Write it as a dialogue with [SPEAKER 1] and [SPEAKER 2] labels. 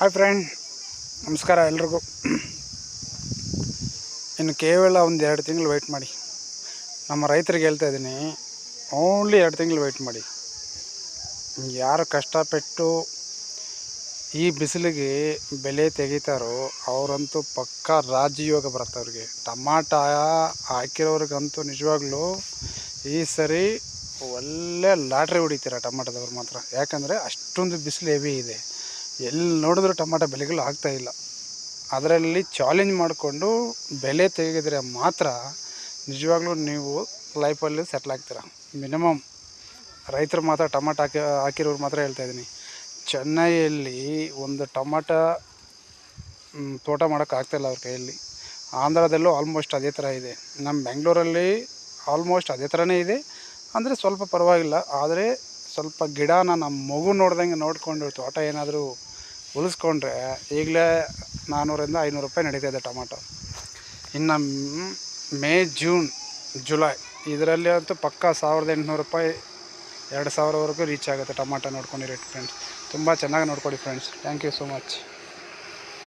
[SPEAKER 1] Hi friend, ನಮಸ್ಕಾರ ಎಲ್ರಿಗೂ. ಇನ್ನು ಕೇವಲ ಒಂದು 2 ತಿಂಗಳು ವೆಯ್ಟ್ ಮಾಡಿ. ನಮ್ಮ ರೈತರಿಗೆ ಹೇಳ್ತಾ ಇದ್ದೀನಿ, ಓನ್ಲಿ 2 ತಿಂಗಳು ವೆಯ್ಟ್ ಮಾಡಿ. ಯಾರು ಕಷ್ಟಪಟ್ಟು ಈ ಬಿಸಿಲಿಗೆ ಬೆಲೆ ತೆಗಿತಾರೋ ಅವರಂತೂ ಪಕ್ಕಾ ರಾಜಯೋಗ ಬರುತ್ತೆ ಅವ್ರಿಗೆ. ಟಮಾಟ ಹಾಕಿರೋರಿಗಂತೂ ನಿಜವಾಗ್ಲೂ ಈ ಸರಿ ಒಳ್ಳೆ ಲಾಟ್ರಿ ಹೊಡಿತೀರ ಟಮಾಟದವ್ರು ಮಾತ್ರ. ಯಾಕಂದರೆ ಅಷ್ಟೊಂದು ಬಿಸಿಲು ಹೆವಿ ಇದೆ. ಎಲ್ಲಿ ನೋಡಿದ್ರೂ ಟಮಾಟ ಬೆಲೆಗಳು ಆಗ್ತಾಯಿಲ್ಲ. ಅದರಲ್ಲಿ ಚಾಲೆಂಜ್ ಮಾಡಿಕೊಂಡು ಬೆಲೆ ತೆಗೆದರೆ ಮಾತ್ರ ನಿಜವಾಗ್ಲೂ ನೀವು ಲೈಫಲ್ಲಿ ಸೆಟ್ಲ್ ಆಗ್ತೀರ. ಮಿನಿಮಮ್ ರೈತರು ಮಾತ್ರ ಟಮಾಟ ಹಾಕಿರೋರು ಮಾತ್ರ ಹೇಳ್ತಾಯಿದ್ದೀನಿ. ಚೆನ್ನೈಯಲ್ಲಿ ಒಂದು ಟಮಾಟ ತೋಟ ಮಾಡೋಕ್ಕಾಗ್ತಾಯಿಲ್ಲ ಅವ್ರ ಕೈಯಲ್ಲಿ. ಆಂಧ್ರದಲ್ಲೂ ಆಲ್ಮೋಸ್ಟ್ ಅದೇ ಥರ ಇದೆ. ನಮ್ಮ ಬೆಂಗಳೂರಲ್ಲಿ ಆಲ್ಮೋಸ್ಟ್ ಅದೇ ಥರನೇ ಇದೆ. ಅಂದರೆ ಸ್ವಲ್ಪ ಪರವಾಗಿಲ್ಲ. ಆದರೆ ಸ್ವಲ್ಪ ಗಿಡನ ನಮ್ಮ ಮಗು ನೋಡ್ದಂಗೆ ನೋಡಿಕೊಂಡು ತೋಟ ಏನಾದರೂ ಉಳಿಸ್ಕೊಂಡ್ರೆ ಈಗಲೇ 400-500 ರೂಪಾಯಿ ನಡೀತಾಯಿದೆ ಟೊಮಾಟೊ. ಇನ್ನು ಮೇ, ಜೂನ್, ಜುಲೈ ಇದರಲ್ಲಿ ಅಂತೂ ಪಕ್ಕ 1800 ರೂಪಾಯಿ 2000ವರೆಗೂ ರೀಚ್ ಆಗುತ್ತೆ ಟೊಮಾಟೊ. ನೋಡ್ಕೊಂಡಿರಿ ಫ್ರೆಂಡ್ಸ್, ತುಂಬ ಚೆನ್ನಾಗಿ ನೋಡ್ಕೊಳ್ಳಿ friends. Thank you so much.